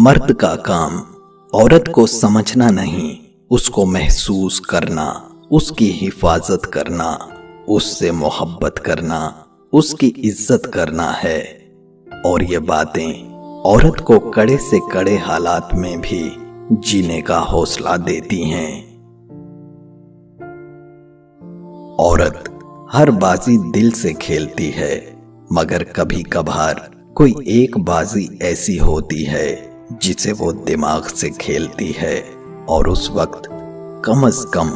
मर्द का काम औरत को समझना नहीं, उसको महसूस करना, उसकी हिफाजत करना, उससे मोहब्बत करना, उसकी इज्जत करना है। और ये बातें औरत को कड़े से कड़े हालात में भी जीने का हौसला देती हैं। औरत हर बाजी दिल से खेलती है, मगर कभी कभार कोई एक बाजी ऐसी होती है जिसे वो दिमाग से खेलती है, और उस वक्त कम से कम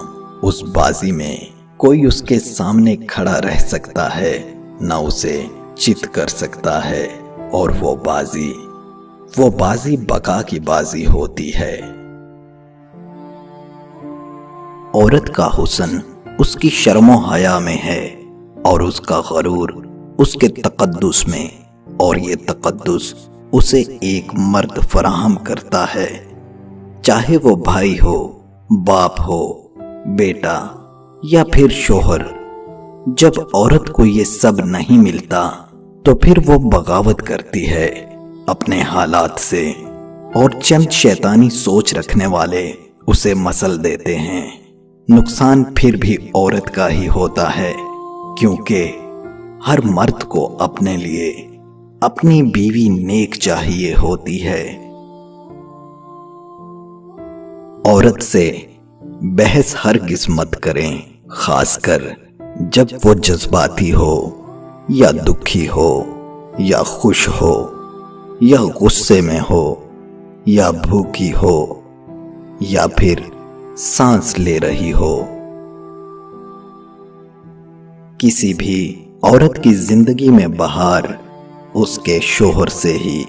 उस बाजी में कोई उसके सामने खड़ा रह सकता है, न उसे चित कर सकता है। और वो बाजी बका की बाजी होती है। औरत का हुस्न उसकी शर्मो हया में है, और उसका गरूर उसके तकद्दुस में, और ये तकद्दुस उसे एक मर्द फराहम करता है, चाहे वो भाई हो, बाप हो, बेटा या फिर शोहर। जब औरत को ये सब नहीं मिलता तो फिर वो बगावत करती है अपने हालात से, और चंद शैतानी सोच रखने वाले उसे मसल देते हैं। नुकसान फिर भी औरत का ही होता है, क्योंकि हर मर्द को अपने लिए अपनी बीवी नेक चाहिए होती है। औरत से बहस हरगिज़ मत करें, खासकर जब वो जज्बाती हो, या दुखी हो, या खुश हो, या गुस्से में हो, या भूखी हो, या फिर सांस ले रही हो। किसी भी औरत की जिंदगी में बहार उसके शोहर से ही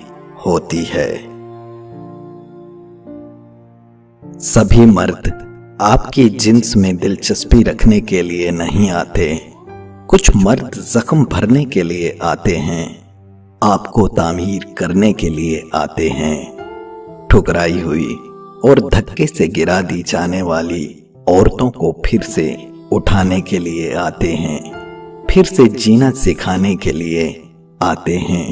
होती है। सभी मर्द आपकी जिन्स में दिलचस्पी रखने के लिए नहीं आते। कुछ मर्द जख्म भरने के लिए आते हैं, आपको तामीर करने के लिए आते हैं। ठुकराई हुई और धक्के से गिरा दी जाने वाली औरतों को फिर से उठाने के लिए आते हैं, फिर से जीना सिखाने के लिए आते हैं।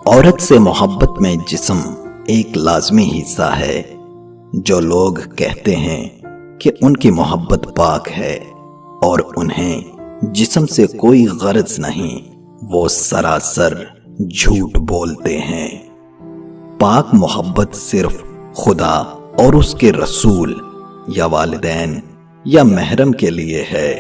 औरत से मोहब्बत में जिस्म एक लाजमी हिस्सा है। जो लोग कहते हैं कि उनकी मोहब्बत पाक है और उन्हें जिस्म से कोई गरज नहीं, वो सरासर झूठ बोलते हैं। पाक मोहब्बत सिर्फ खुदा और उसके रसूल या वालिदैन या महरम के लिए है।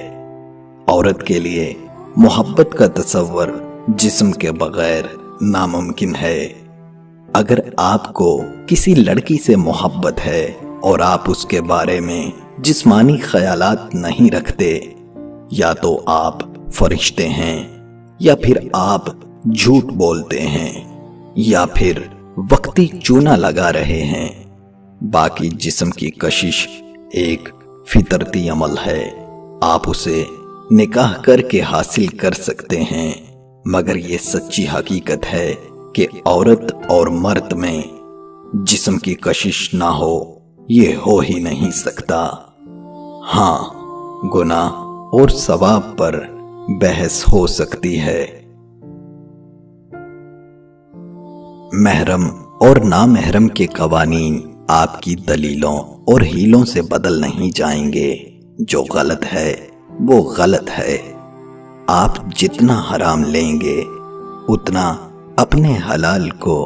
औरत के लिए मोहब्बत का तसव्वुर जिस्म के बगैर नामुमकिन है। अगर आपको किसी लड़की से मोहब्बत है और आप उसके बारे में जिस्मानी ख्यालात नहीं रखते, या तो आप फरिश्ते हैं, या फिर आप झूठ बोलते हैं, या फिर वक्ती चूना लगा रहे हैं। बाकी जिस्म की कशिश एक फितरती अमल है, आप उसे निकाह करके हासिल कर सकते हैं, मगर ये सच्ची हकीकत है कि औरत और मर्द में जिस्म की कशिश ना हो, ये हो ही नहीं सकता। हाँ, गुनाह और सवाब पर बहस हो सकती है। महरम और नामहरम के कवानीन आपकी दलीलों और हीलों से बदल नहीं जाएंगे। जो गलत है वो गलत है। आप जितना हराम लेंगे उतना अपने हलाल को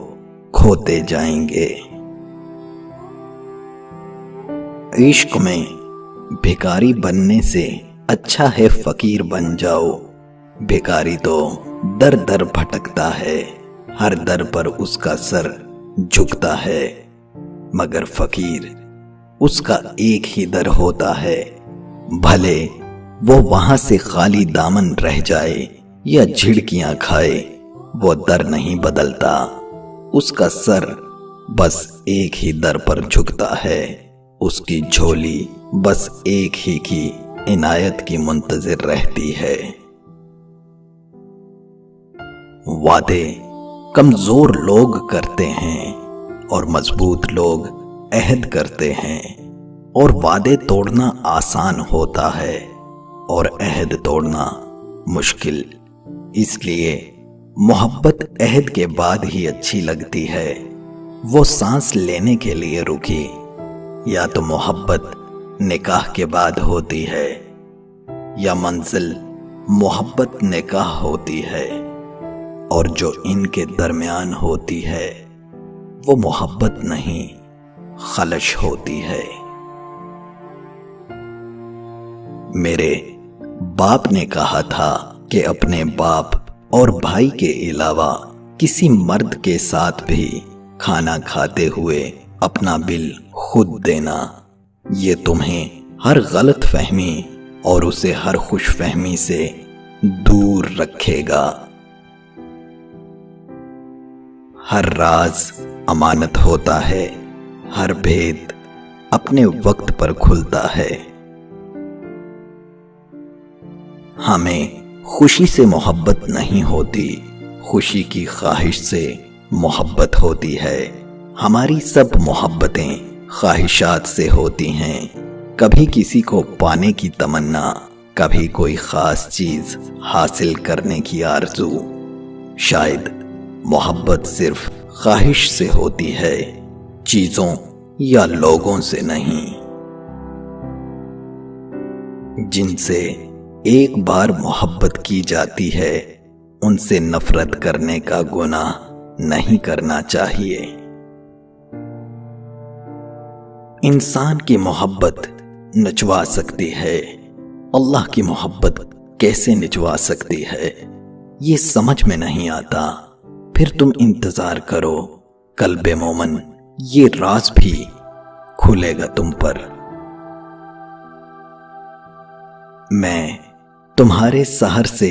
खोते जाएंगे। इश्क में भिखारी बनने से अच्छा है फकीर बन जाओ। भिखारी तो दर दर भटकता है, हर दर पर उसका सर झुकता है, मगर फकीर उसका एक ही दर होता है। भले वो वहां से खाली दामन रह जाए या झिड़कियां खाए, वो दर नहीं बदलता। उसका सर बस एक ही दर पर झुकता है। उसकी झोली बस एक ही की इनायत की मुंतजिर रहती है। वादे कमजोर लोग करते हैं और मजबूत लोग अहद करते हैं, और वादे तोड़ना आसान होता है और अहद तोड़ना मुश्किल। इसलिए मोहब्बत अहद के बाद ही अच्छी लगती है। वो सांस लेने के लिए रुकी। या तो मोहब्बत निकाह के बाद होती है, या मंजिल मोहब्बत निकाह होती है, और जो इनके दरमियान होती है वो मोहब्बत नहीं, खलश होती है। मेरे बाप ने कहा था कि अपने बाप और भाई के अलावा किसी मर्द के साथ भी खाना खाते हुए अपना बिल खुद देना, ये तुम्हें हर गलत फहमी और उसे हर खुश फहमी से दूर रखेगा। हर राज अमानत होता है, हर भेद अपने वक्त पर खुलता है। हमें खुशी से मोहब्बत नहीं होती, खुशी की ख्वाहिश से मोहब्बत होती है। हमारी सब मोहब्बतें ख्वाहिशात से होती हैं, कभी किसी को पाने की तमन्ना, कभी कोई खास चीज हासिल करने की आरज़ू। शायद मोहब्बत सिर्फ ख्वाहिश से होती है, चीजों या लोगों से नहीं। जिनसे एक बार मोहब्बत की जाती है, उनसे नफरत करने का गुनाह नहीं करना चाहिए। इंसान की मोहब्बत नचवा सकती है, अल्लाह की मोहब्बत कैसे निचवा सकती है, ये समझ में नहीं आता। फिर तुम इंतजार करो, कल्बे मोमन ये राज भी खुलेगा तुम पर। मैं तुम्हारे सहर से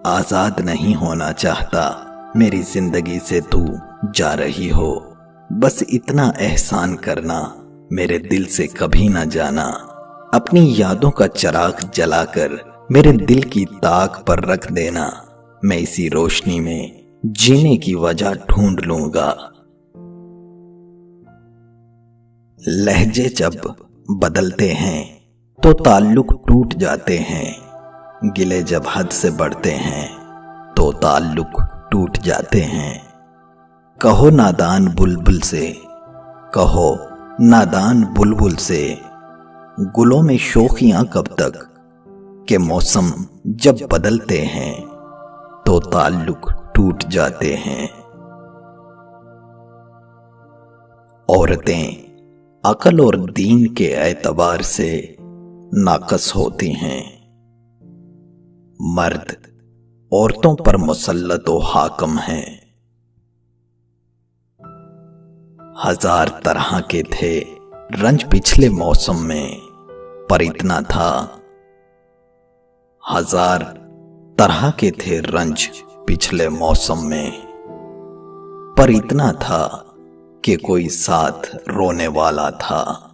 आजाद नहीं होना चाहता, मेरी जिंदगी से तू जा रही हो, बस इतना एहसान करना, मेरे दिल से कभी ना जाना। अपनी यादों का चिराग जलाकर मेरे दिल की ताक पर रख देना, मैं इसी रोशनी में जीने की वजह ढूंढ लूंगा। लहजे जब बदलते हैं तो ताल्लुक टूट जाते हैं, गिले जब हद से बढ़ते हैं तो ताल्लुक टूट जाते हैं। कहो नादान बुलबुल से, कहो नादान बुलबुल से, गुलों में शोखियां कब तक, के मौसम जब बदलते हैं तो ताल्लुक टूट जाते हैं। औरतें अकल और दीन के एतबार से नाकस होती हैं, मर्द औरतों पर मुसल्लत व हाकम हैं। हजार तरह के थे रंज पिछले मौसम में, पर इतना था, हजार तरह के थे रंज पिछले मौसम में, पर इतना था कि कोई साथ रोने वाला था।